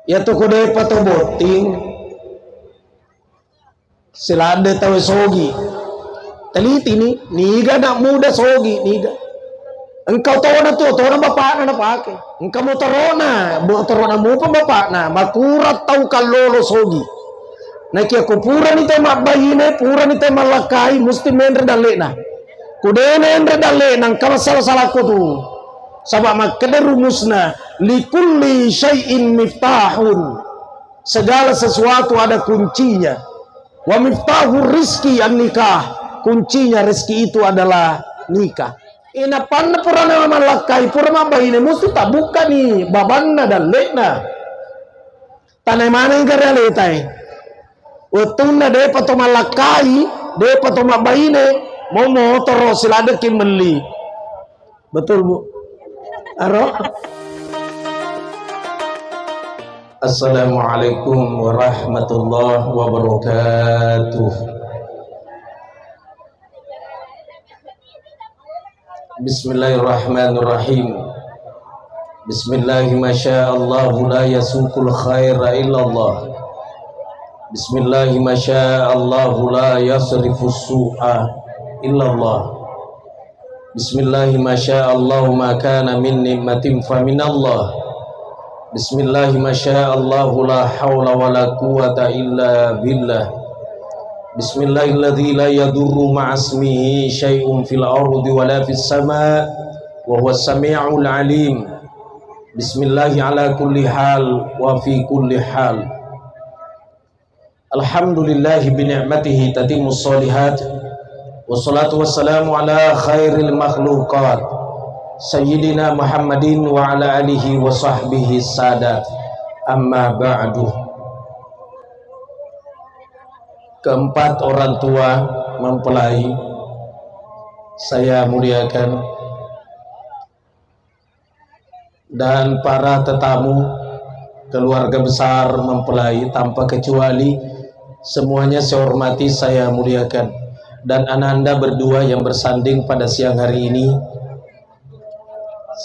Ya to kude pato boting silade tawe sogi teliti niga nak muda sogi niga engkau tahu na to na bapak na pake engkau mo torona mo pa bapak na makurat tahu kalolo sogi na kia ko pura ni te mabayine pura ni te malakai musti menre dalle na kudeneendre dalle nang kama salah ko tu sabab makade rumusna likulli syai'in miftahun, segala sesuatu ada kuncinya. Wa miftahur rizki an nikah, kuncinya rezeki itu adalah nikah. Ina panna purana malakai purana bahine musti tak buka ni babanna dan lekna tanai mana yang realitai utuna de pato malakai de pato bahine mau motor siladekin beli betul bu aro. Assalamualaikum warahmatullahi wabarakatuh. Bismillahirrahmanirrahim. Bismillahi masyaallahu la yasukul khaira illallah. Bismillahi masyaallahu la yasrifus su'a illallah. Bismillahi masyaallahu ma kana min nikmatin fa minallah. Bismillahi masyaallahu la haula wa la quwata illa billah. Bismillahilladzi la yadurru ma'asmihi syai'un fil ardi wa la fis sama' wa huwas sami'ul alim. Bismillahi ala kulli hal wa fi kulli hal. Alhamdulillahi bi ni'matihi tatimmus shalihat. Wassalatu wassalamu ala khairil makhluqat Sayyidina Muhammadin wa ala alihi wa sahbihi sadat. Amma ba'du. Keempat orang tua mempelai saya muliakan, dan para tetamu keluarga besar mempelai tanpa kecuali semuanya saya hormati, saya muliakan. Dan ananda berdua yang bersanding pada siang hari ini,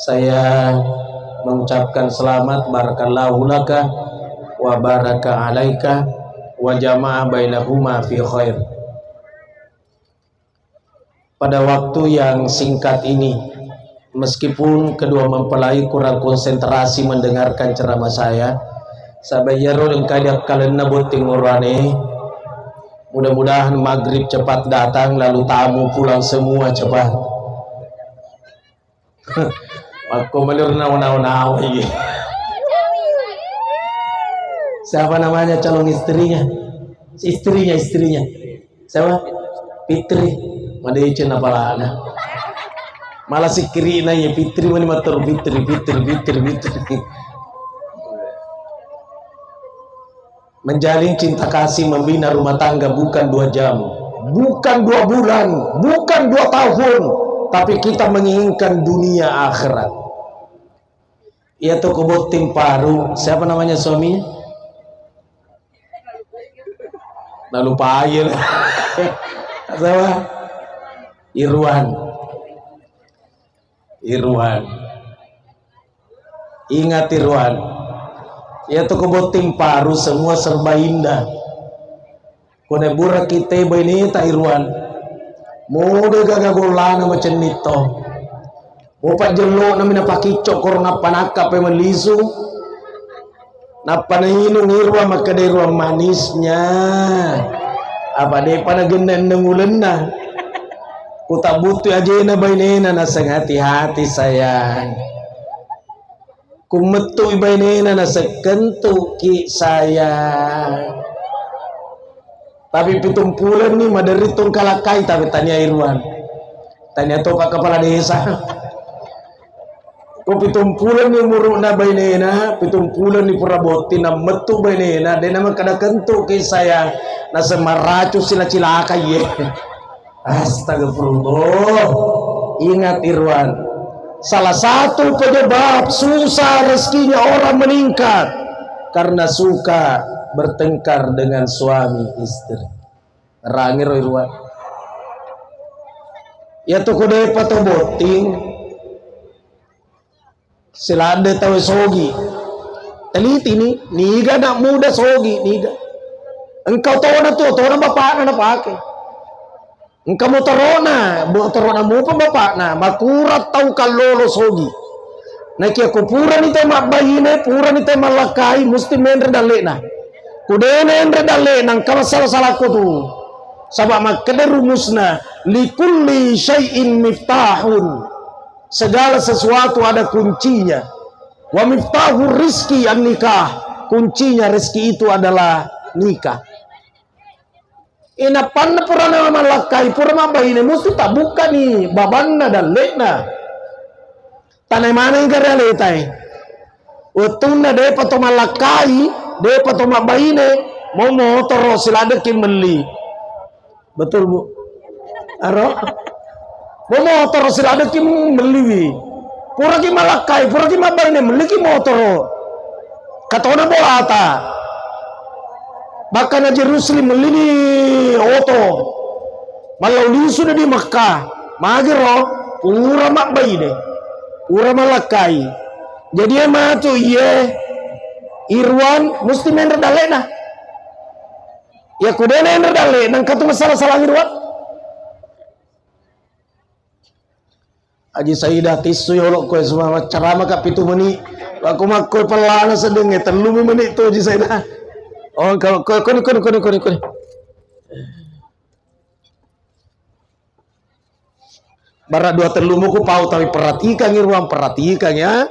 saya mengucapkan selamat, barakallahu laka wa baraka alaika wa jama'a bainahuma fi khair. Pada waktu yang singkat ini, meskipun kedua mempelai kurang konsentrasi mendengarkan ceramah saya sabayaro yang kadak kalenna boting urane. Mudah-mudahan maghrib cepat datang, lalu tamu pulang semua cepat. Aku melur naw ini. Siapa namanya calon istrinya? Istrinya. Siapa? Fitri. Madecen apalana. Malah si kirina ya Fitri mani matur Fitri. Menjalin cinta kasih, membina rumah tangga bukan 2 jam, bukan 2 bulan, bukan 2 tahun, tapi kita menginginkan dunia akhirat. Ia tuh kebot tim paru. Siapa namanya suaminya? Nah lupa air. Siapa? Irwan. Ingat Irwan. Ya tuh keboting paru semua serba indah. Kone burak kita ini tak Irwan. Muda gagagolana macam nito. Mopat jelo namina pakicok korong panaka pe melisu. Napa nahinung Irwan maka dari ruang manisnya. Apa deh pada genden dengulen na. Ku tak butuh aja na bainena nasang hati-hati sayang. Kumetu ibainena na sekentu ki sayang. Tapi 7 bulan nih maderitong kalakai, tapi tanya Irwan. Tanya to pak kepala desa. Ko 7 bulan nih muruk na bainena, 7 bulan nih puraboti na metu bainena, de naman kada kentu ki sayang. Na semaracu sila cilaka ye. Astagfirullah. Ingat Irwan, salah satu penyebab susah rezekinya orang meningkat karena suka bertengkar dengan suami istri. Rangir Irwan. Ya tuh kode pato boting silade tawe sogi teliti niga nak muda sogi niga. Engkau tahu na tu, tahu na bapak na pakai. Engkau mo torona mo pa bapak na makurat tahu kalolo sogi. Na kia ko pura ni tayo mabayine, pura ni tayo malakai, musti menre dali na. Kudene enre dali nang kamasala-sala ko tu. Sabab makada rumus na likulli syai'in miftahun. Segala sesuatu ada kuncinya. Wa miftahur rizki an nikah. Kuncinya rezeki itu adalah nikah. Ina panna purana malakai pura mabayine musti tak buka ni babanna dan lekna. Tanay mana yang realita utuna de pato malakai de pato mabayine mau motor silada kim meli. Betul bu? Aro? Mau motor silada kim meli. Pura ki malakai, pura ki mabayine meli ki motor. Katona bolata. Bahkan aja Rusli melini oto. Malau li sudah di Makkah. Magiro pura mabayine. Pura malakai. Jadi emang tu ye Irwan mesti main redale na. Ya kudene main redale nang katu masalah Irwan. Aji Saidah tisu yolok kowe semua ceramah ka pitu menit. Aku mak kowe pelana sedeng telu menit tu Aji Saidah. Oh kalau kowe. Barat dua terlumu ku pau tapi perhatikan Irwan, perhatikan ya.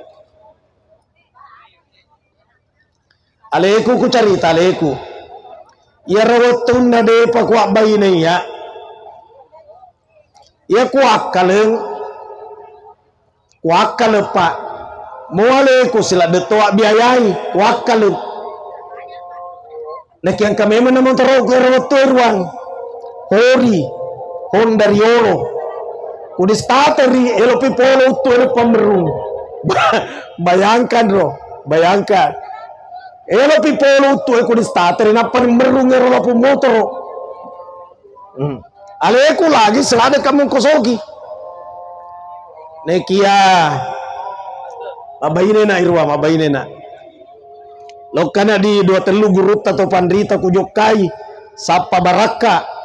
Aleku ku cerita aleku. Ya rawatun na de pa ku bayine ya. Ya ku akaleng. Ku akal pak. Mo aleku sila detoa biayai, ku akaleng. Nek yang kami menamon taro ku rawatun Irwan. Hori, hon dari Yoro. Kudis tateri elopi polo tu elo pamerung. Bayangkan bro, bayangkan. Elopi polo tu kudis tateri na pamerung elo lapu motor. Aleku lagi selada kamu kosogi. Nekia. Mabayine na Irwa, mabayine na. Lokana di dua telu gurut atau pandrita kujokai sapa baraka.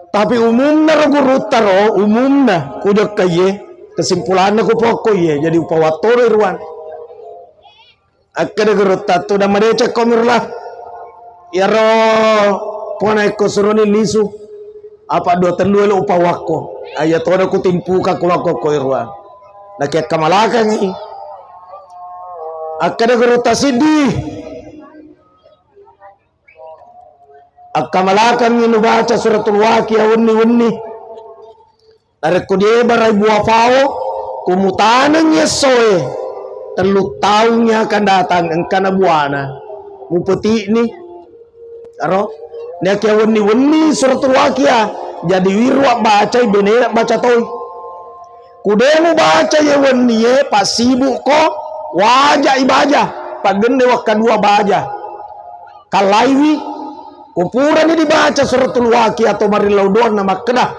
Tapi umumna gurut taro, umumna kujok kaye kesimpulannya ku pokok ye jadi upawator Irwan. Akada gurut tu dah madece komirlah. Ya ro pona ko suroni lisu apa dua telu lo upawako. Ayat toda ku timpu ka kulako ko Irwan. Nakiat kamalakan ni. Akada gurut sidih. Akamalakan minu baca suratul Waqiah unni narek dia barai buah fao kumutanang yesoe telu tahunnya akan datang engkana buana mupeti ni aro nek ya unni suratul Waqiah jadi wirwa baca benera baca toy kudemu baca ya unni ye pasibu ko wajah ibadah pagende wakadua baja kalaiwi Kupura ni dibaca suratul Waqiah atau marilaudon nama kedah.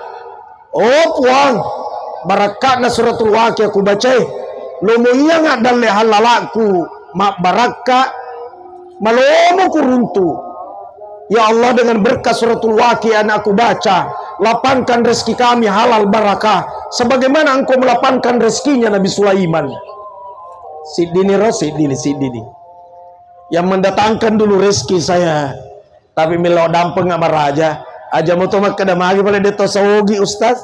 Oh puang, barakat na suratul Waqiah aku baca. Lomo iya ngak dalle halalaku mak baraka malomo kuruntu. Ya Allah dengan berkat suratul Waqiah aku baca, lapangkan rezeki kami halal barakah. Sebagaimana engkau melapangkan rezekinya Nabi Sulaiman. Sidini. Yang mendatangkan dulu rezeki saya. Tapi milo dampeng sama raja aja mau tomat kada magi pada deto sogi ustaz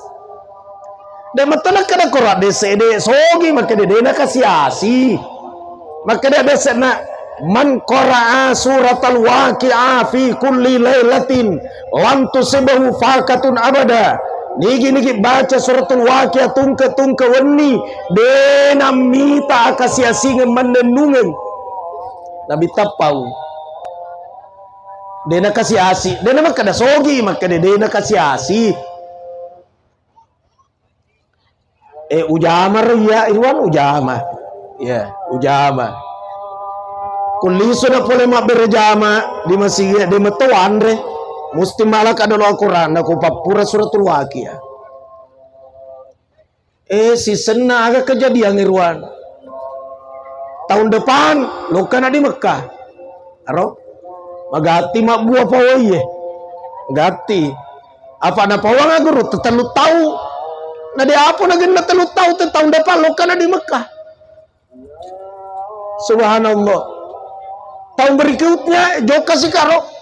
dan matana kada korat dese de sogi maka de na kasiasi maka de dese na man qara'a suratal Waqiah fi kulli lailatin lam tusibahu fakatun abada niki baca suratul Waqiah tungka wenni de namita kasiasi ngemandenungen nabi tapau dena kasih asi, dena maka ada sogi, maka dena kasih asi. Ujama ya Irwan ujama, ya ujama. Kuliso na pole mak berjama di masih di metuan re, musti malak ada Al-Quran, aku papura suratul Waqiah. Si sena agak kejadian Irwan. Tahun depan lo kana di Mekah. Aro magati mak buah pawaye. Gati. Apa na pawang aguro telu tahu. Na di apa na ganda telu tahu tahun depan lo kana di Mekah. Subhanallah. Tahun berikutnya joka si karo.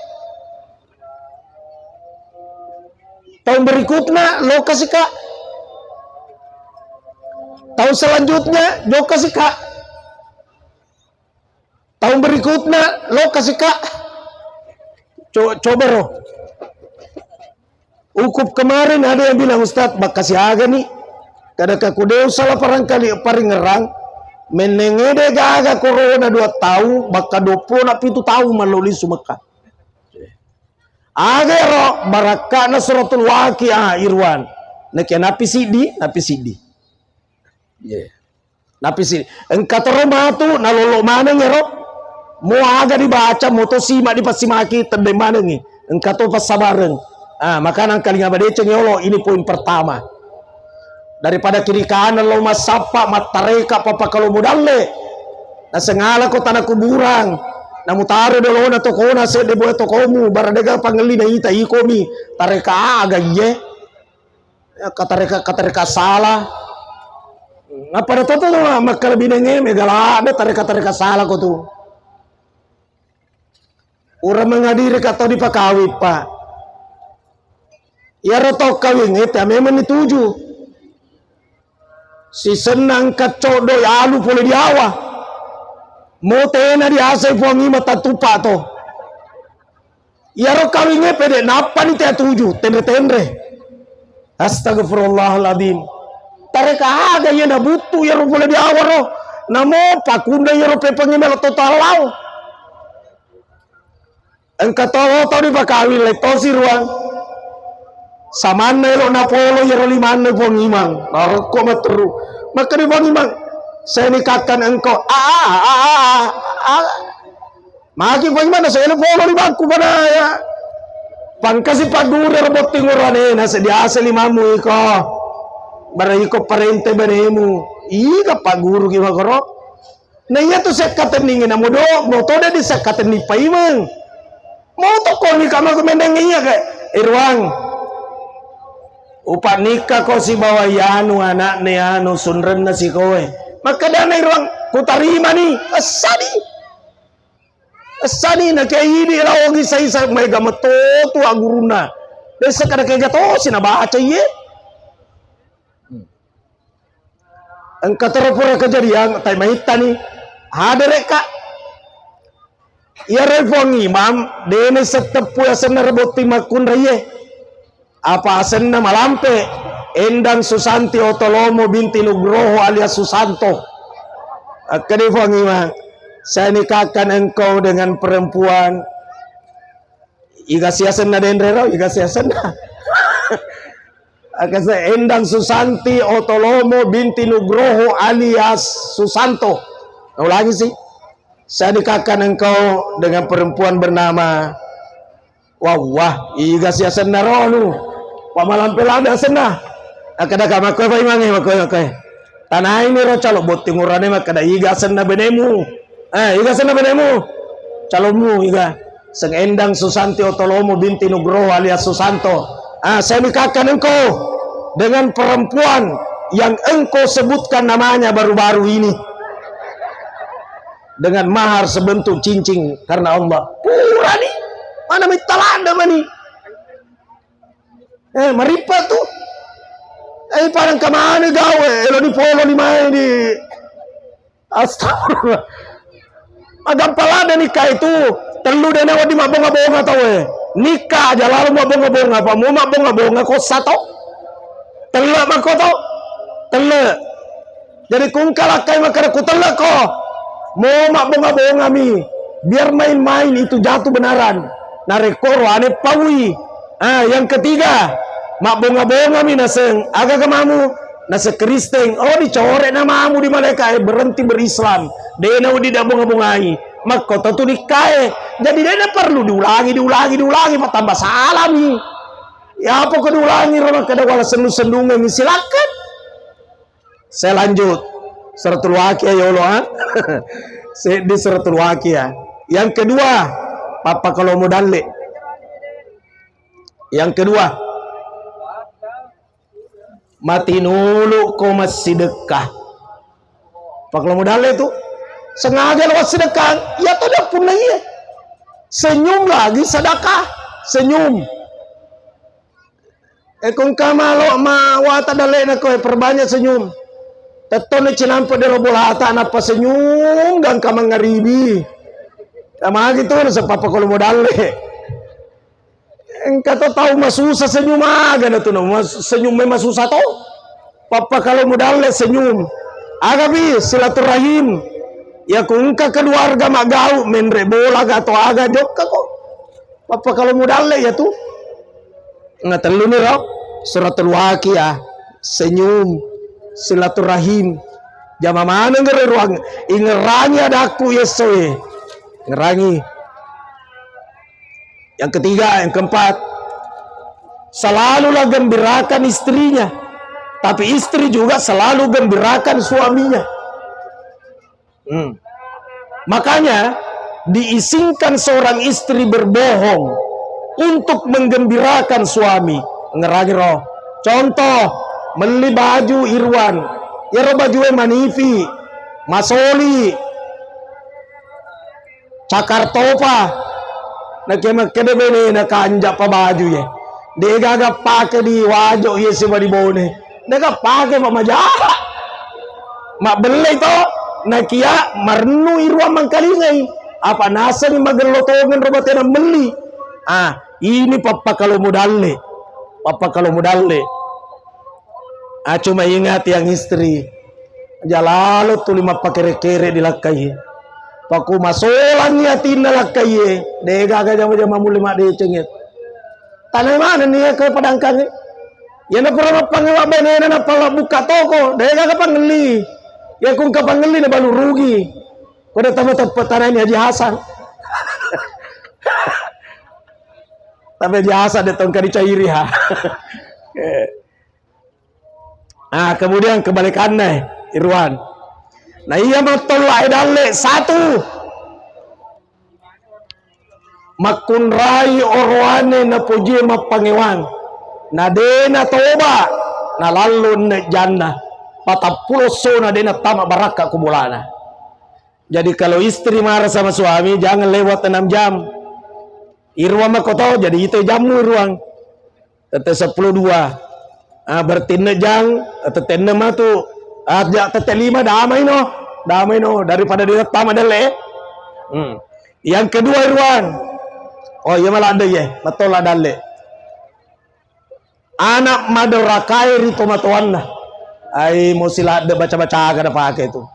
Tahun berikutnya lo kasih kak. Tahun selanjutnya lo kasih kak. Tahun berikutnya lo kasih kak. Coba roh. Ukup kemarin ada yang bilang Ustaz bak kasih aga nih. Kadang kudeu salah parangkali paring ngerang. Menengede gaga corona 2 tahun baka 20 na 7 tahun maluli sumeka. Aga ro baraka na suratul waqiah Irwan. Nek napi sidi. Yeah. Napi sidi. Engkatoro matu nalolo maneng ro. Mo aga dibaca moto simak dipasimaki tende maneng. Engkato pas sabareng. Makanan kali ngabadece nyolo ini poin pertama. Daripada kiri kanan lo masapa matareka papa kalau modalle. Na sengala ko tanah kuburang. Namutaro dolo na tokona se de boy tokomu baradega pangeli na ita ikomi tareka aga ye katareka salah ngapa da toto makal binenge megala ada tareka salah ko tu urang mengadiri kato di pakawit pa ya roto kawing eta memang dituju si senang kacodo ya alu pole di awah motena di asai puangi mata tupa to. Yaro kawinge pede napa ni tia tuju tendre. Astagfirullahaladzim. Tareka aga ya na butu yaro pula di awaro. Namo pakunda yaro pepangi melo total lau. Engka tolo to di pakawin le to si ruang. Samane lo napolo yaro limane puangi mang. Naroko matru. Maka di puangi mang. Saya nikahkan engkau. Maki bagaimana saya follow di bangku pada ya. Pangkasi pagure robot tingurane na sedia limamu iko. Bara iko parente banemu. Iga paguru ki magoro. Na iya to sekaten ningin na modo, mo to da di sekaten ni paimang. Mo to ko ni kama kumendeng iya ke Irwang. Upa nikah ko si bawayanu anak ne anu sunren na si kowe. Maka dana Irwang kutarima ni asani na kay ini rawogi sa isa may gamatoto aguruna desa kada kay gato sinabaca ye ang katarapura kejadian tay mahita ni hadere ka iya refong imam dene setepu asan na reboti makun raye apa asan na malampe Endang Susanti Otolomo binti Nugroho alias Susanto. Kedifong imam, saya nikahkan engkau dengan perempuan. Iga siasan na denrero, iga siasan na. Akasa Endang Susanti Otolomo binti Nugroho alias Susanto. Ulangi sih. Saya nikahkan engkau dengan perempuan bernama Wawah, iga siasan na ronu. Pamalam pelada senah. Akada kama ko imang makoy. Tanay ni ro calo boting urane makada igasan na benemu. Igasan na benemu. Calomu iga. Sang Endang Susanti Otolomo binti Nugroho alias Susanto. Saya nikahkan engkau dengan perempuan yang engkau sebutkan namanya baru-baru ini. Dengan mahar sebentuk cincin karena Allah. Pura nih. Mana mitalanda mani. Maripa tuh. Parang kamane gawe, elo di polo di main di astagfirullah. Magampalada nikah itu, telu dene wadi mabonga-bonga tau nikah aja lalu mabonga-bonga, apa mau mabonga-bonga kok satu? Telu mako tau? Telu. Jadi kung kalakai makara ku telu kok. Mau mabonga-bonga mi, biar main-main itu jatuh benaran. Narekoro ane pawi. Yang ketiga, mak bonga-bonga mi naseng aga kamamu nasa Kristen dicore namamu di maleka berhenti berislam dena udi da bonga-bongai mak kota tu nikae jadi dena perlu diulangi tambah salami ya apa diulangi rama kada wala sendu-sendungan silakan saya lanjut Suratul Waqiah ya Allah. Di Suratul Waqiah. Yang kedua, papa kalau modal. Yang kedua, mati nulu kau masih sedekah. Pak kalau modal itu sengaja lewat sedekah, ya tidak pun lagi. Senyum lagi sedekah, senyum. Kung kamalo mawata dale na ko perbanyak senyum. Tetone cinampo de robolata na pa senyum dan ka mangaribi. Tama gitu sa papa kalau modal. Engkau tahu masusah senyum aga na to no, senyum memang susah to. Papa kalau modal senyum. Agabi silaturahim. Ya kung ka keluarga magau menre bola atau aga jok ko. Papa kalau modal ya tuh. Ngatelu ni roh Suratul Waqiah, senyum, silaturahim. Jama mana ngere ruang ingerangi adaku yesoe. Ngerangi. Yang ketiga, yang keempat, selalulah gembirakan istrinya. Tapi istri juga selalu gembirakan suaminya. Makanya diizinkan seorang istri berbohong untuk menggembirakan suami. Ngerangi roh. Contoh, beli baju Irwan, ya roh baju Manifi, Masoli, Cakartopa, na kede bene na kanja pa baju ye. De gaga pake di wajo ye si di bone. De ga pake pa majaha. Mak beli to na kia marnu Irwan mangkalingay. Apa nasa ni magelotongan roh batena beli. Ini papa kalau modal. Papa kalau modal cuma ingat yang istri jalalo tu lima pakere-kere dilakai paku masolan yatina lakai dega jama-jama mulima de cengit tanah mana nih ke padangkang ya na pernah pangewa benena na pala buka toko dega ka pangeli ya kung ka pangeli na balu rugi kuda tama tanah ini Haji Hasan. Tapi biasa datang ke dicairi ha. Kemudian kebalikannya Irwan. Nah iya matolai dale satu. Makunrai orwane na puji mapangewang. Na dena toba na lalu na jannah. Patapuloso na dena tama baraka kumulana. Jadi kalau istri marah sama suami jangan lewat 6 jam. Irwan makoto jadi itu jamu ruang tete 10.2 berarti nejang tete 6 tu tete 5 damai no daripada dia tama dale. Yang kedua Irwan, oh iya malah ada ya betul lah dale anak madorakai rito matuan ai musila de baca-baca kada pakai itu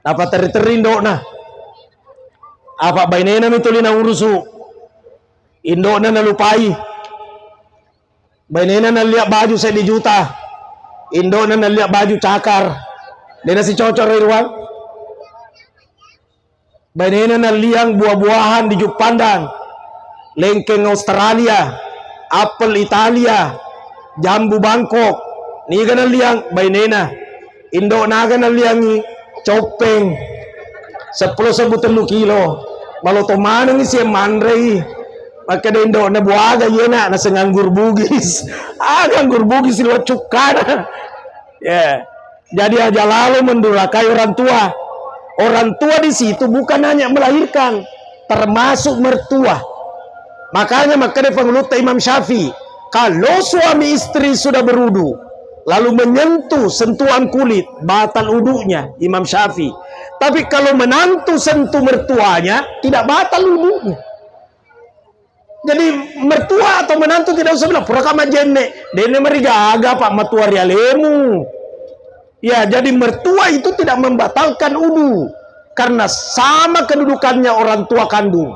apa terindo nah apa bainena mitulina urusu Indo na nalupai. Bainena na lihat baju saya di juta. Indo na lihat baju cakar. Dena si cocor Irwan. Bainena na liang buah-buahan di Jepandang. Lengkeng Australia. Apel Italia. Jambu Bangkok. Ni gana liang bainena. Indo na gana liangi copeng. 10 kilo. Malo to manang isi mandrei. Maka di Indo na buaga yena na senganggur bugis. Nganggur bugis lewat cukana. Ya. Jadi aja lalu mendurakai orang tua. Orang tua di situ bukan hanya melahirkan, termasuk mertua. Makanya di pengelut Imam Syafi'i, kalau suami istri sudah berudu, lalu menyentuh sentuhan kulit, batal udunya Imam Syafi'i. Tapi kalau menantu sentuh mertuanya, tidak batal udunya. Jadi mertua atau menantu tidak usah bilang purakama jenne dene merigaga pak matua rialemu. Ya, jadi mertua itu tidak membatalkan udu karena sama kedudukannya orang tua kandung.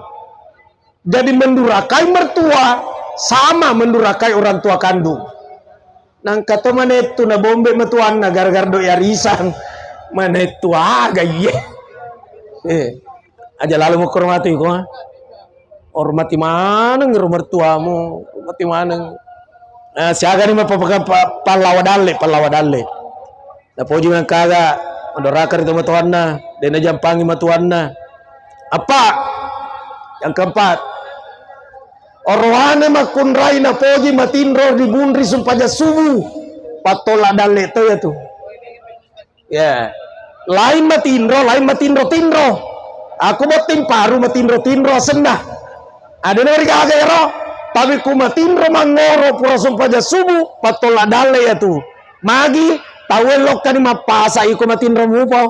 Jadi mendurakai mertua sama mendurakai orang tua kandung. Nang kata manetu na bombe metuan na gara-gara doi arisan manetu aga ye. Aja lalu mau hormati ko ha. Hormati mana ngero mertuamu, hormati mana. Siaga ni palawadale. Na poji man kaga mendorakan itu matuanna, dan jampangi matuanna. Apa? Yang keempat, orwane makun raina poji matindro di bundri sumpaja subuh patola dale itu ya tuh. Ya, lain matindro tindro. Aku mau timparu matindro sendah. Ada nari kagero, tapi ku matindro mangoro pura sumpaja subuh patola dale ya tuh. Magi tawelok kan mapasa iku matindro mupo.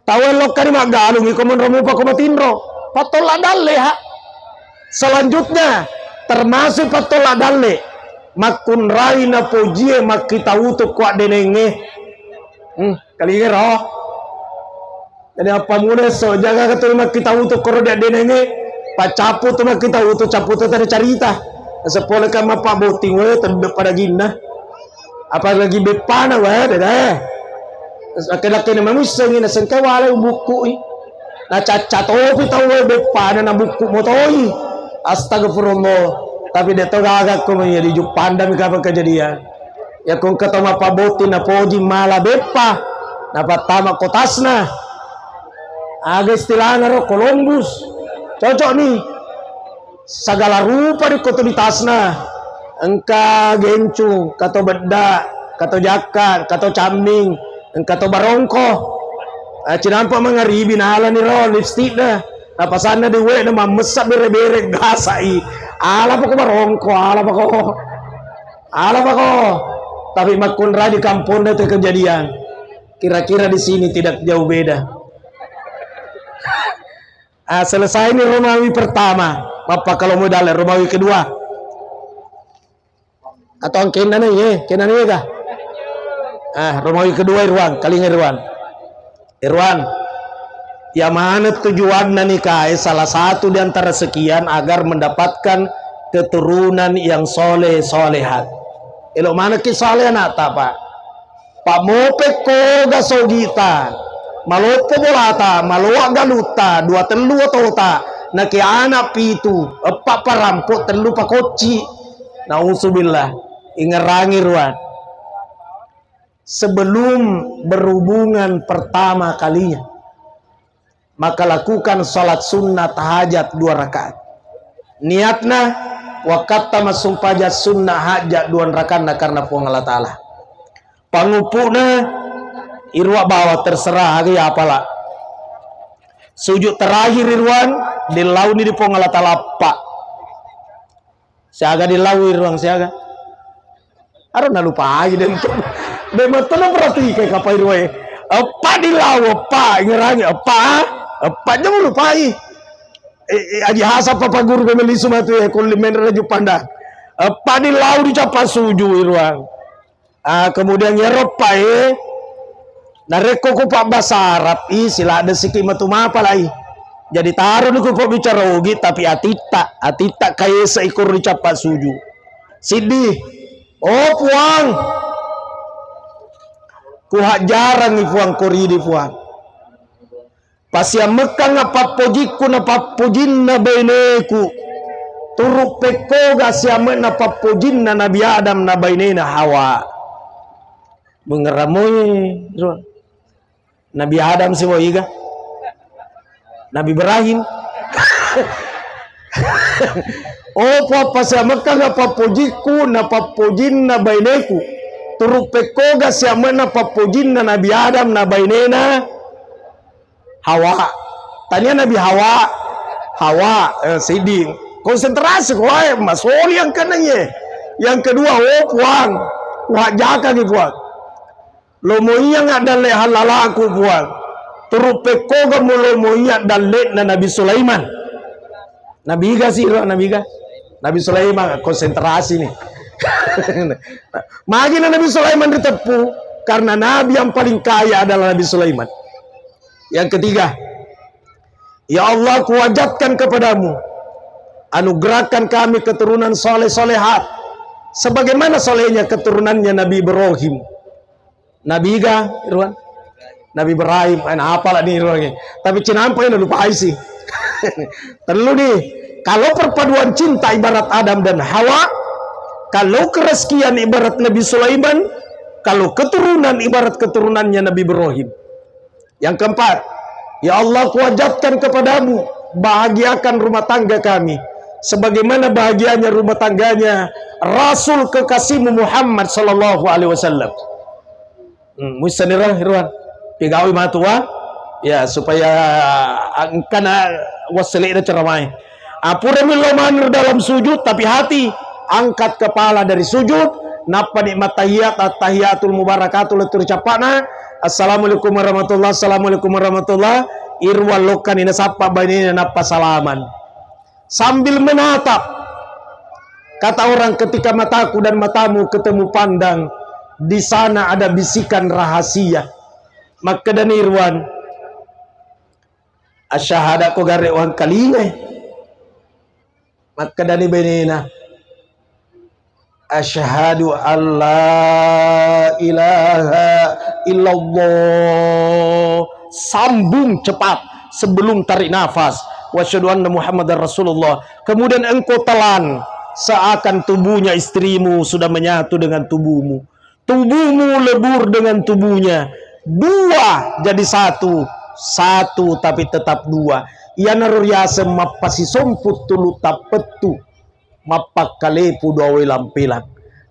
Tawelok kan magalung iku menromupo ku matindro. Patola dale ha. Selanjutnya termasuk patola dale makun raina pojie makita utuk kuat denenge. Kali ini roh. Jadi apa mune so jaga ketul makita utuk koro dia denenge. Pacapu tu makita utuk capu tu tadi carita. Sepuluh kama pak boting we terdep pada gina. Apalagi bepana we dah. Laki-laki ni manusia ni nasengkai wala buku i. Na cacatopi tau we bepana na buku motoi. Astagfirullah. Tapi dia tahu agak kau menjadi jupanda mikapa kejadian. Ya kau ketemu apa botin na poji malah bepa. Na patama kotasna. Aga istilahnya ro Columbus. Cocok nih. Segala rupa di kotoritasna. Engka gencung, kato bedak, kato jakat, kato caming, kato barongko. Cinampak mengaribi nala ni ro lipstick dah. Apa sana di we nama mesap bere-bere gasai. Ala pa ko barongko, ala pa ko. Tapi makunra di kampung itu kejadian. Kira-kira di sini tidak jauh beda. Selesai ini Romawi pertama. Apa kalau modal Romawi kedua? Atau kenan ya kah? Romawi kedua Irwan, kali Irwan. Yang mana tujuan nikah salah satu di antara sekian agar mendapatkan keturunan yang soleh solehat. Elok mana kisah nak pak? Pak mope ko gasogita, malopo bolata, maluak galuta, dua telu tota, naki anak pitu, epak parampok telu pakoci. Nauzubillah, ingerangi ruan. Sebelum berhubungan pertama kalinya, maka lakukan salat sunnah tahajat 2 rakaat. Niatna wakata masumpajat sunnah hajat 2 rakaat karena Allah Ta'ala. Pangupuna irwa bawa terserah hari apalah. Sujud terakhir irwan dilauni di Allah Ta'ala pak. Siaga dilawi irwan siaga. Arona lupa aja dan betul berarti kayak kapai irwa. Apa dilawi apa ngerangi apa jangan lupa aji hasap papa guru pemeli sumatu ya kulimen raju pandang apa di lau di capa suju irwang kemudian nyeropa nareko ku pak bahasa Arab sila ada sikit matu apa lagi jadi taruh ni ku pak bicara ugi tapi atita kaya seikor di capa suju sidi oh puang ku hak jarang ni puang kori di puang pasya mekang apa pojiku napa pojinna baineku turuk peko gasya napa pojinna Nabi Adam na bainena Hawa mengeramoy Nabi Adam si iga Nabi Ibrahim oh pasya mekang apa pojiku napa pojinna baineku turuk peko gasya napa pojinna Nabi Adam na bainena Hawa, tanya Nabi Hawa, siding, konsentrasi kau masuk yang kanannya, yang kedua puang, jaga ni puang, lomoyang ada le halalaku puang, turupeko kamu lomoyang dan le na Nabi Sulaiman, Nabi Nabi Sulaiman konsentrasi nih, magina Nabi Sulaiman ditepu karena Nabi yang paling kaya adalah Nabi Sulaiman. Yang ketiga, ya Allah kuwajibkan kepadamu anugerahkan kami keturunan soleh solehat sebagaimana solehnya keturunannya Nabi Ibrahim. Nabi Irwan, Nabi Ibrahim, apalah nih Irwan. Tapi cinampai lupa sih. Terlalu nih, kalau perpaduan cinta ibarat Adam dan Hawa, kalau kereskian ibarat Nabi Sulaiman, kalau keturunan ibarat keturunannya Nabi Ibrahim. Yang keempat, ya Allah, kuwajibkan kepadamu bahagiakan rumah tangga kami sebagaimana bahagianya rumah tangganya Rasul kekasihmu Muhammad sallallahu alaihi wasallam. Musanirah Irwan pigawi matua ya supaya angkana wasli da ceramai. Apura milomanur dalam sujud tapi hati angkat kepala dari sujud. Napa nikmat tahiyat tahiyatul mubarakatul tercapana. Assalamualaikum warahmatullahi assalamualaikum warahmatullahi irwal lokan ina sapa banina napa salaman sambil menatap. Kata orang, ketika mataku dan matamu ketemu pandang, di sana ada bisikan rahasia. Maka dan irwan asyhadu ko gare wan kalinge. Maka dan benina asyhadu alla ilaha illallah, sambung cepat sebelum tarik nafas, wasyhadu anna muhammadar rasulullah. Kemudian engkau telan seakan tubuhnya istrimu sudah menyatu dengan tubuhmu, tubuhmu lebur dengan tubuhnya, dua jadi satu, satu tapi tetap dua. Ia naruriasa mapasi somput tulu tapetu mapak kalepu dua lampilan.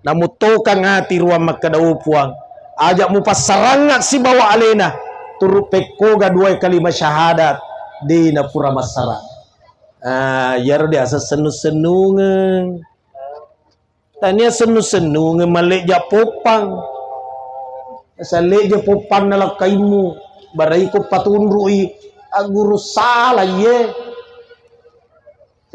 Namu tokang hati ruang makadau puang. Ajak mu pasarangat si bawa alena. Turut pekoga dua kalimat syahadat di napura masara. Ya dia senu-senungan. Tanya senu-senungan malik ja popang. Salik ja popang nalak kaimu. Barai ko patundrui aguru salah ye.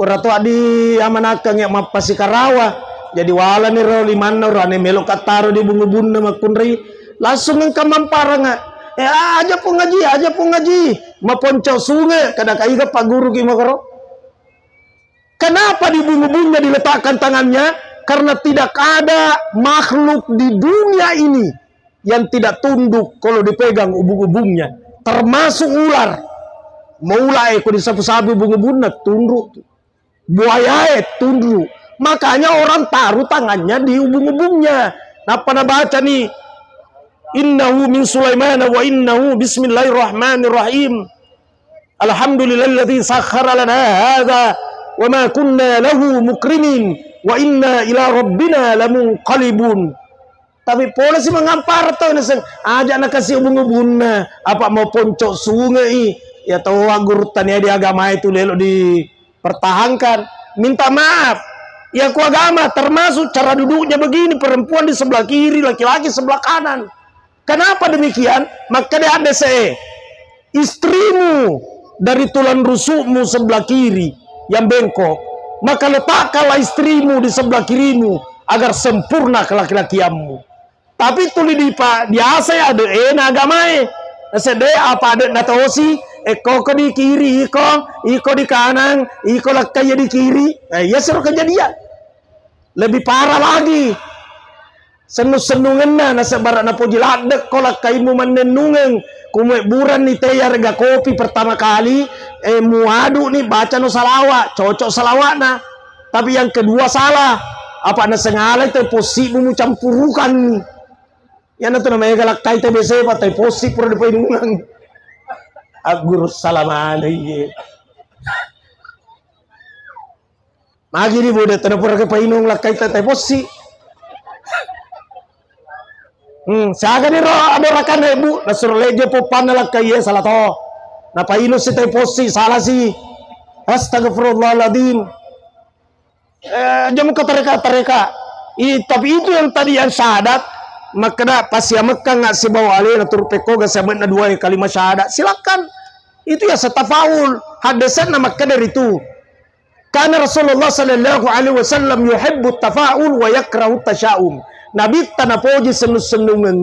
Ora to adi amanakang yang mapasi karawa jadi wala ni ro liman ro ane melo kataro di bungu-bunga makunri langsung engka mamparang aja po ngaji maponco sungai kada kai pak guru ki makaro. Kenapa di bungu-bunga diletakkan tangannya? Karena tidak ada makhluk di dunia ini yang tidak tunduk kalau dipegang ubung-ubungnya, termasuk ular. Mulai ko disapu-sapu bungu-bunga tunduk. Buaya tunduk. Makanya orang taruh tangannya di ubung-ubungnya. Nah, pada baca nih, innahu min Sulaiman wa innahu bismillahirrahmanirrahim. Alhamdulillahilladzi sakhkhara lana hadza wa ma kunna lahu mukrinin wa inna ila rabbina lamunqalibun. Tapi pola si mengampar tau naseng aja nak kasih ubung-ubungna apa mau poncok sungai ya tahu guru tanya di agama itu lelo di pertahankan, minta maaf ya ku agama termasuk cara duduknya begini, perempuan di sebelah kiri, laki-laki sebelah kanan. Kenapa demikian? Maka dia ada istrimu dari tulang rusukmu sebelah kiri yang bengkok, maka letakkanlah istrimu di sebelah kirimu agar sempurna kelaki-lakianmu. Tapi tuli di pak biasa ada agamae sede apa ada natosi eko ko di kiri iko di kanan iko lakaya di kiri. Ya seru kejadian lebih parah lagi senu-senungan na sebarat na pujiladek kolak kaimu menenungen kumwe buran ni teyar ga kopi pertama kali muadu nih baca no salawat cocok salawat na, tapi yang kedua salah apa na sengalah itu posibu mu campurukan yan na to na may galak kay tebese pa tay posip pura di painungan agur salaman ye magi di bude tanah pura ke painung lakay tay posi. Saga ni ro adorakan ibu nasuruh leje popan na lakay ye salah to na painus si tay posi salah si astagfirullahaladzim. Jamu ke tareka tapi itu yang tadi yang syahadat. Maka pas ya Mekah nggak si bawa alih natur peko gak sabun na dua kalimat syahadat silakan itu ya setafaul hadasan nama kadar itu karena Rasulullah sallallahu alaihi wasallam yuhibbu tafaul wa yakrahu tasyaum. Nabi tanapoji senu-senungan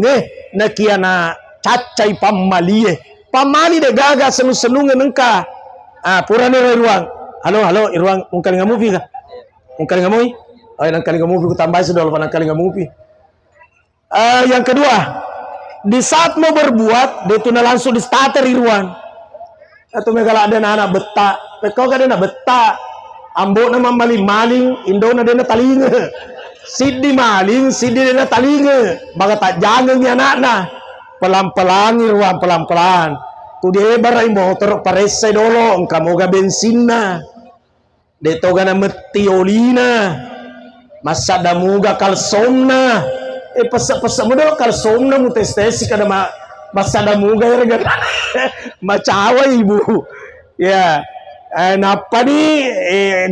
na kiana cacai pamali de gaga senu-senungan engka purane ruang halo irwang ungkali ngamupi ka ungkali ngamui nang kali ngamupi ku tambah sudah lupa nang kali ngamupi. Yang kedua, di saat mau berbuat, dia tuna langsung di starter Irwan. Atau megala ada anak betak, kau kan ada betak, ambo nama maling, Indo na dena talinga, sidi maling, sidi dena talinga, baga tak jangan ni anak na, pelan-pelan Irwan, pelan-pelan. ku dia barai motor paresse dolo kamu ga bensin na deto ga na metiolina masa damuga kalsomna pasa mo do kalsomna mo testesi kada masa damuga ya macawa ibu ya napa ni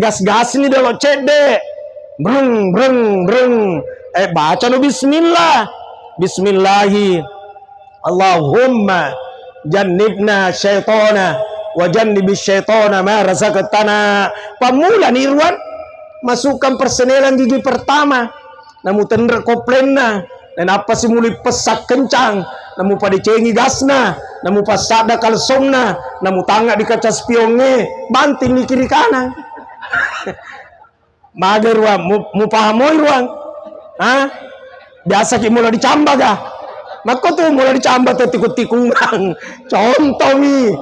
gas-gas ni dolo cede breng breng breng baca no bismillah bismillahi Allahumma jannibna syaitana wa jannibis syaitana ma razaqtana. Pamula ni Irwan masukkan persenelan gigi pertama namu tender koplenna dan apa si muli pesak kencang namu pada cengi gasna namu pasada kalsomna namu tangga di kaca spionge banting di kiri kanan mager Irwan mu paham Irwan biasa ki mula dicamba ga maka tuh mula dicamba tuh tikut-tikungan contoh nih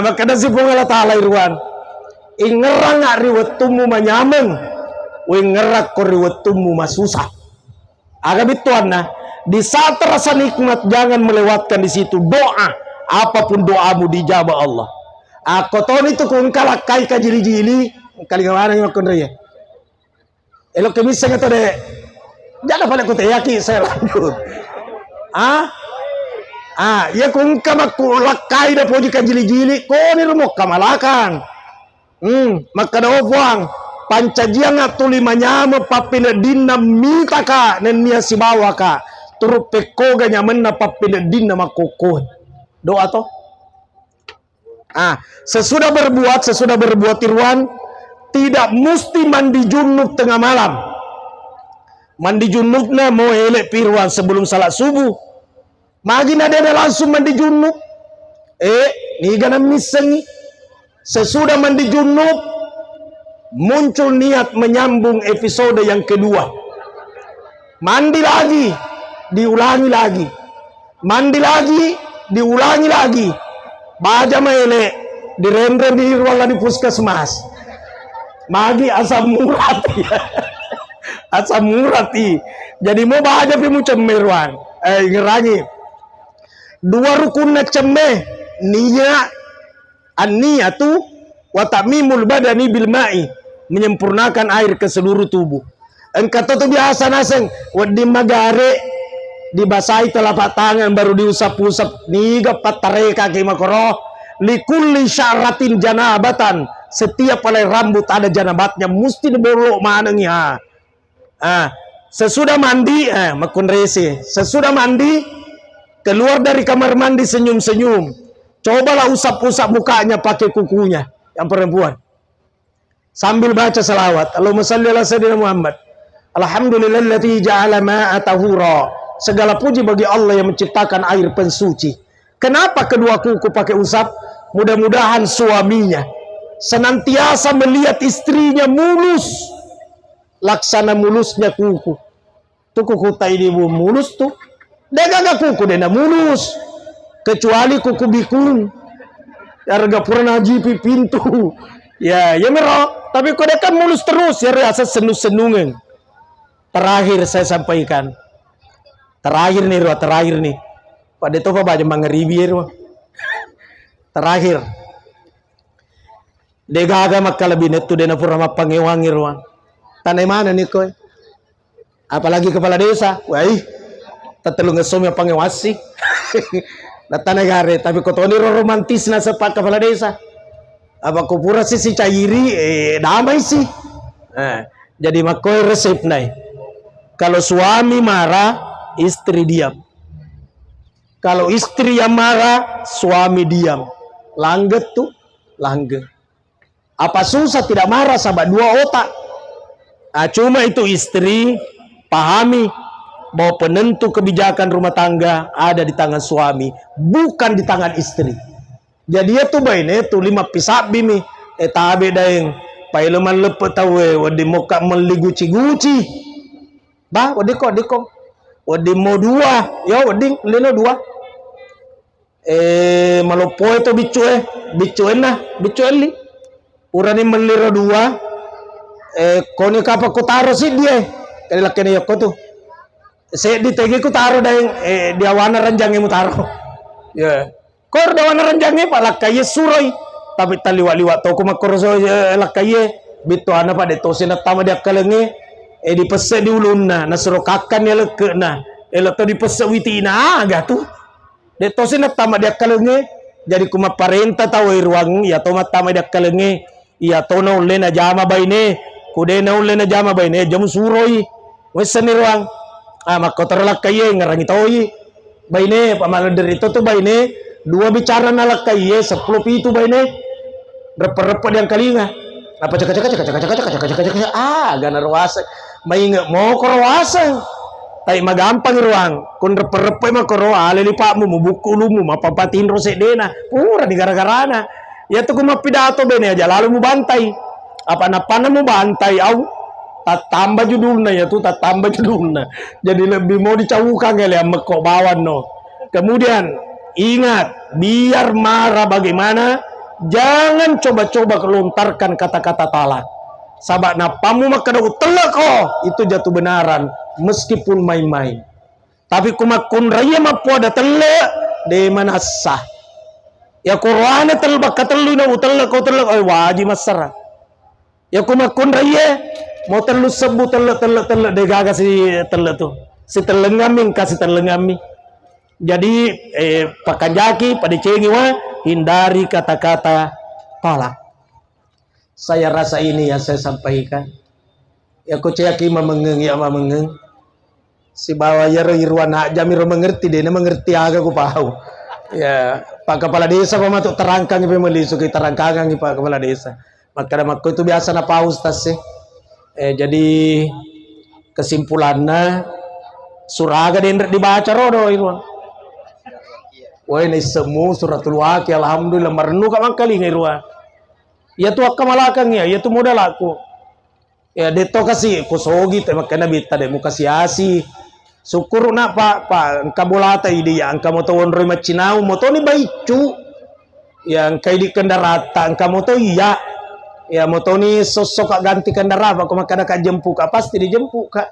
maka da si Allah Ta'ala Irwan ingerang riwatumu manyameng wingerak ko riwatumu masusah aga bituan nah di saat rasa nikmat jangan melewatkan di situ doa apapun doamu dijabah Allah koton itu kung kalakai kajili-jili kali ngawana yung makunraya elok kemisa nga to de jangan pada kutayaki saya lanjut ya kung kamakulakay na po di kajili-jili ko nirumok kamalakan maka daw buang pancajia nga tuli manyama papinadin na mita ka nanya si bawa ka turupe ko ganyaman na papinadin na makukun doa to sesudah berbuat Irwan tidak mesti mandi junub tengah malam mandi junub na mau elek Irwan sebelum salat subuh magin ada langsung mandi junub ni ganam misengi sesudah mandi junub muncul niat menyambung episode yang kedua mandi lagi diulangi lagi mandi lagi diulangi lagi baja mele dirender di ruangan di puskesmas magi asam urat asam urat jadi mau baja pimu cemerwan ngerangi dua rukun na cemeh an-niyatu wa ta'mimul badani bil ma'i menyempurnakan air ke seluruh tubuh engkau tuh biasa naseng wadi magare dibasahi telapak tangan baru diusap-usap niga patare kaki makoro likulli syaratin janabatan setiap palai rambut ada janabatnya mesti dibolok manengnya sesudah mandi makun rese sesudah mandi keluar dari kamar mandi senyum-senyum cobalah usap-usap mukanya pakai kukunya yang perempuan sambil baca salawat Allahumma salli ala sayyidina Muhammad alhamdulillahilladzi ja'ala ma'a tahura segala puji bagi Allah yang menciptakan air pensuci kenapa kedua kuku pakai usap mudah-mudahan suaminya senantiasa melihat istrinya mulus laksana mulusnya kuku tuh kuku tadi mulus tuh dia gak kuku dia mulus kecuali kuku bikung harga pernah jipi pintu ya merok tapi kok dia kan mulus terus ya rasa senung-senungen terakhir saya sampaikan terakhir nih pada itu apa baca mangeribi terakhir degaga maka lebih netu dena purama pangewangi ruang tanah mana nih koy apalagi kepala desa wah tatelo ngesom yang pangewasi data negara tapi kotoni romantis na sepak kepala desa apa kupura si cairi damai sih jadi makoy resep nai kalau suami marah istri diam kalau istri yang marah suami diam langget tuh langget apa susah tidak marah sahabat dua otak cuma itu istri pahami bahwa penentu kebijakan rumah tangga ada di tangan suami bukan di tangan istri jadi itu baine tu 5 pisah bimi tabe daeng paileman lepet tawe wadi moka meliguci-guci bah wadi kok wadi mau dua ya wadi leno dua malopo itu bicuenli urani meliro dua koni kapa kutaro sih dia kali lakene yoko tuh saya di tegi ku taruh daeng di awana ranjang yang taro ya Kor dawan ranjange pak lakaye suroy. Tapi taliwa-liwa to ko makoroso lakaye. Bitu ana pa deto sina tama dia kalenge. Di pese di ulunna nasuro kakan ya leke na. To di pese witina agatu. Deto sina tama dia kalenge. Jadi kuma parenta tahu ruang ya to tama dia kalenge. Ya to na ulen na jama baine. Kude na ulen na jama baine jamu suroi. Wes ni ruang. Makotor lakaye ngarangi toyi. Baine pamalan dari itu tuh baine dua bicara nalak kaye 10 pitu baine reper-reper yang kalinga apa cek gana rawasa mainga mau korwasa tai magampang ruang kun reper-reper mah koro ale lipakmu buku lumu mapapatin rose dena pura di gara-garana ya tuh kuma pidato bene aja lalu mu bantai apa mu bantai au tak tambah judulnya ya tuh tak tambah judulnya jadi lebih mau dicawukan ya mekok bawan no kemudian ingat, biar marah bagaimana, jangan coba-coba kelontarkan kata-kata talak. Sabak napamu maka telak itu jatuh benaran, meskipun main-main. Tapi kumakun raya mapu ada telak, de mana sah. Ya Qur'an telak katelu na telak kau telak, wajib masara. Ya kumakun raya mau telu sebut telak de gaga si telak tu, si telengami kasih telengami. Jadi pakanjaki pada cengiwa hindari kata-kata tolak. Saya rasa ini yang saya sampaikan. Ya ku ceyaki mamengeng ya mamengeng. Si bawa ya irwan jamiro mengerti deh, mengerti agak ku pahau. Ya Pak Kepala Desa pamatuk terangkang ibu melisu kita terangkangan Pak Kepala Desa. Maka makku itu biasa na paus tas sih. Jadi kesimpulannya suraga den dibaca rodo irwan. Wah ini semua suratul waqi alhamdulillah merenung kamang kali ngirua. Ya tu akka malakangnya, ya tu modal aku. Ya deto kasih kusogi te makana bita de mukasiasi. Syukur na pak kabulata ide ya angka moto wonroi macinau moto ni baicu. Yang kai di kendarata angka moto iya. Ya moto ni sosok ganti kendaraan kok makana ka jemput ka pasti dijemput ka.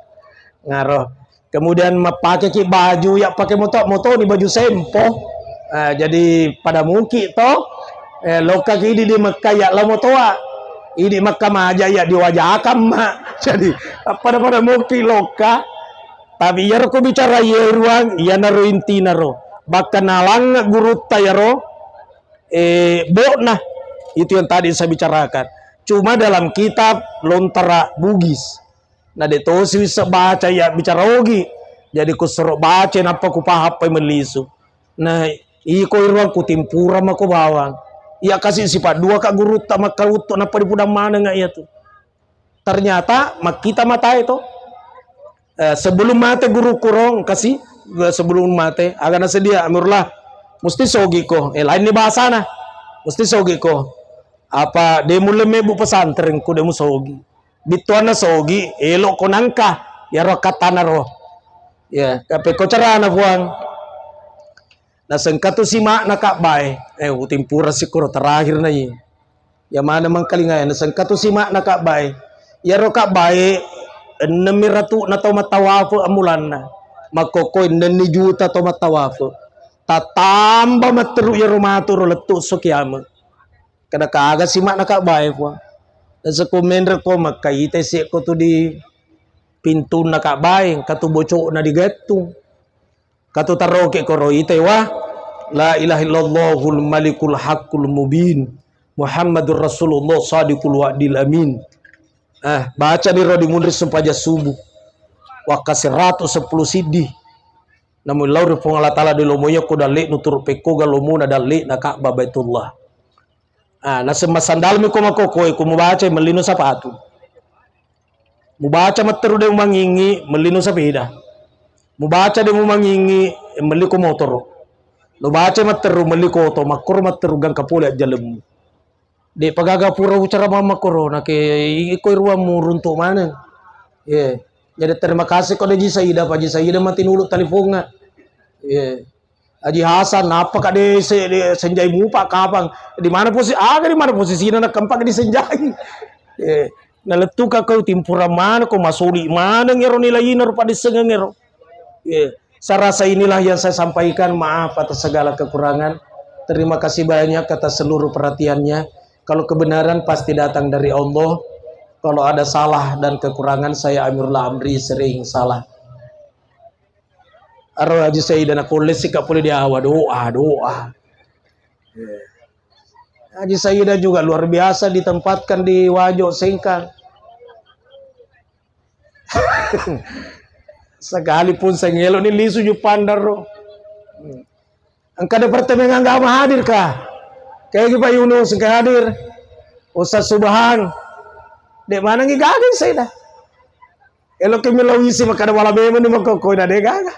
Ngaroh. Kemudian pakai ki baju ya pakai moto ni baju sempo. Jadi pada mungkin toh loka ini di Mekah ya lamo toa ini Mekah mah aja ya di wajah akam mah jadi pada mungkin loka tapi ya aku bicara ya ruang ya naro inti naro bahkan nalang guru tayaro nah itu yang tadi saya bicarakan cuma dalam kitab lontara Bugis nah itu sih bisa baca ya bicara ogi jadi ku suruh baca napa ku paham melisu nah iko irwan ku timpura mako bawang. Ia kasih sifat dua kak guru tak makal utuk napa di pudang mana nggak ya tuh. Ternyata mak kita mata itu sebelum mate guru kurong kasih sebelum mate agak sedia amurlah mesti sogi ko lain ni bahasa nah mesti sogi ko apa demu lemebu pesantren ku demu sogi bituana sogi elok ko nangka ya rokatana roh ya kape ko carana buang. Nah sengkatu simak na kakbay utimpura sikuro terakhir na yi ya mana mangkalingay na sengkatu simak na kakbay ya ro kakbay namiratu na to matawafu amulan na makokoy na ni juta to matawafu tatamba matru ya rumaturo letu so kiyama kada kaaga simak na kakbay po na sa komendra ko magkaitay si ko to di pintu na kakbay katu boco na di gatong katu taroke ko roite wa la ilaha illallahul malikul haqqul mubin Muhammadur Rasulullah sadiqul wa'dil amin. Baca di rodi mundris sempaja subuh wa kasih 110 sidih namun lauri Allah taala di lomonya ko dalik nutur peko galomo na dalik na Ka'bah Baitullah. Na semasandal mi ko makokoy ko mubaca melino sapatu mubaca materu de mangingi melino sapeda mubaca de mangingi meliko motor lo baca materu meliko to makor materu gang kapula jalem de pagaga pura ucara mama corona ke iko ruang muruntuk mana ya jadi terima kasih kode Ji Saida Pak Ji Saida mati nulu teleponnya ya Haji Hasan apa kade senjai mupa kapang di mana posisinya nak kempak di senjai ya na letu ka kau timpura mana ko masuli mana ngero nilai inor pada sengengero ya. Saya rasa inilah yang saya sampaikan, maaf atas segala kekurangan. Terima kasih banyak atas seluruh perhatiannya. Kalau kebenaran pasti datang dari Allah. Kalau ada salah dan kekurangan, saya Amirullah Amri sering salah. Arwah Haji Sayyidina kulis sikap boleh diawa doa. Haji Sayyidah juga luar biasa ditempatkan di Wajo Sengkang. Sekalipun saya ngelo ni lisu ju pandar ro. Angka departemen agama hadir kah? Kayak Pak Yunus hadir. Ustaz Subhan. Dek mana ngi gagal saya dah. Elo ke melawisi makada wala bemo ni makoko na de gaga.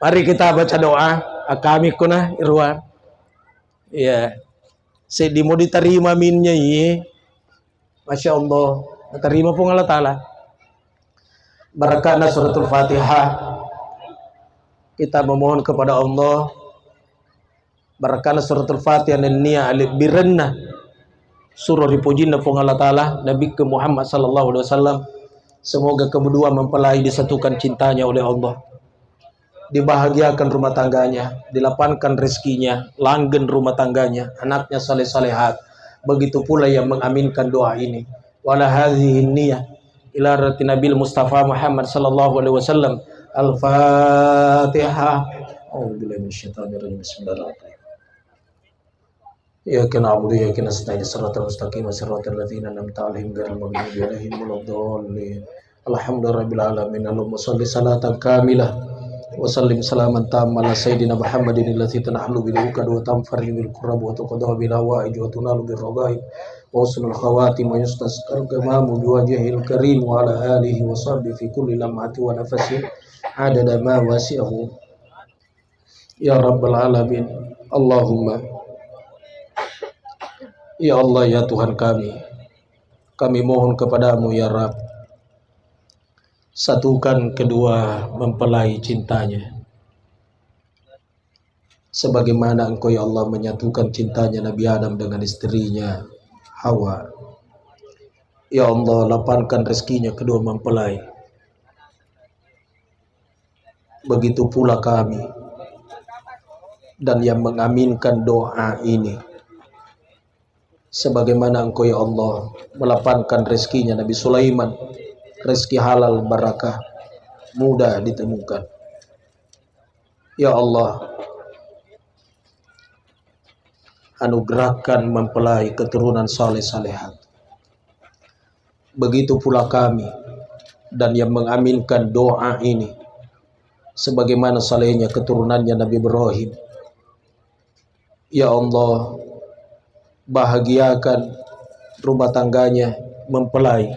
Mari kita baca doa. Kami kuna Irwan. Ya. Saya mau diterima minnya ye. Masya Allah. Diterima pun Allah Ta'ala. Barakatna suratul Fatihah. Kita memohon kepada Allah. Barakatna suratul Fatihah dan niya alif birenna. Surah dipujinna pun Allah Ta'ala. Nabi ke Muhammad sallallahu alaihi wasallam. Semoga kedua mempelai disatukan cintanya oleh Allah. Dibahagiakan rumah tangganya, dilapangkan rezekinya, langgeng rumah tangganya, anaknya saleh-salehat. Begitu pula yang mengaminkan doa ini. Wala hadhihi niyyah ila rati Nabil Mustafa Muhammad sallallahu alaihi wasallam. Al-Fatihah. A'udzubillahi minasyaitonir rajim. Bismillahirrahmanirrahim. Iyyaka na'budu wa iyyaka nasta'in. Shiratal mustaqim, shiratal ladzina an'amta 'alaihim ghairil maghdubi 'alaihim waladdallin. Alhamdulillahirabbil alamin. Allahumma shalli salatan kamilah wa sallim salaman tamman ala sayyidina Muhammadin allazi tanahlu bil uqad wa tanfarju bil qurab wa tuqadu bil hawaij wa tunalu bir ragaib wa husnul khawatim wa yustasqal gamamu bi wajhil karim wa ala alihi wa sahbihi fi kulli lamhati wa nafasin adada ma wasi'ahu ya rabbal alamin. Allahumma ya Allah ya Tuhan kami mohon kepadamu ya Rabb, satukan kedua mempelai cintanya sebagaimana Engkau ya Allah menyatukan cintanya Nabi Adam dengan istrinya Hawa. Ya Allah, lapangkan rezekinya kedua mempelai. Begitu pula kami dan yang mengaminkan doa ini sebagaimana Engkau ya Allah melapangkan rezekinya Nabi Sulaiman, rezeki halal barakah mudah ditemukan. Ya Allah, anugerahkan mempelai keturunan saleh salehat. Begitu pula kami dan yang mengaminkan doa ini sebagaimana salehnya keturunannya Nabi Ibrahim. Ya Allah, bahagiakan rumah tangganya mempelai.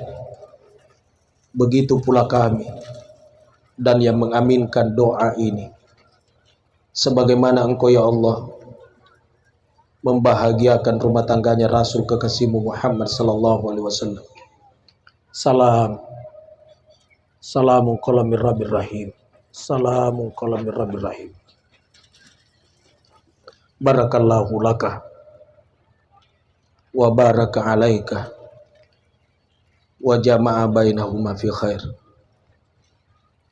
Begitu pula kami dan yang mengaminkan doa ini sebagaimana Engkau ya Allah membahagiakan rumah tangganya Rasul kekasihmu Muhammad sallallahu alaihi wasallam. Salamun qala mir rabbir rahim. Salamun qala mir rabbir rahim. Barakallahu laka wa baraka alaika wa jama'a bainahuma fi khair.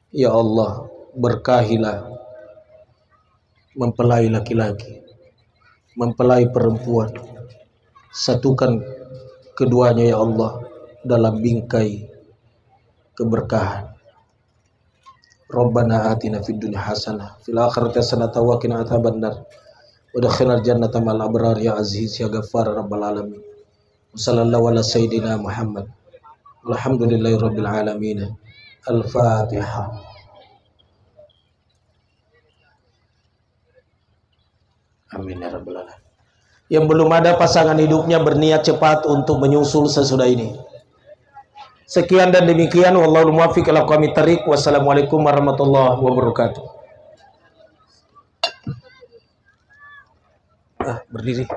Ya Allah, berkahilah mempelai laki-laki, mempelai perempuan, satukan keduanya ya Allah dalam bingkai keberkahan. Rabbana atina fid dunya hasanah fil akhirati hasanah wa qina adzabannar wa adkhilnal jannata ma'al abrar ya aziz ya ghaffar rabbal alamin. Sallallahu ala sayyidina Muhammad. Alhamdulillahirabbil alamin. Al-Fatihah. Amin ya rabbal alamin. Yang belum ada pasangan hidupnya berniat cepat untuk menyusul sesudah ini. Sekian dan demikian, wallahul muwaffiq ila aqwamit thariq. Wassalamualaikum warahmatullahi wabarakatuh. Berdiri.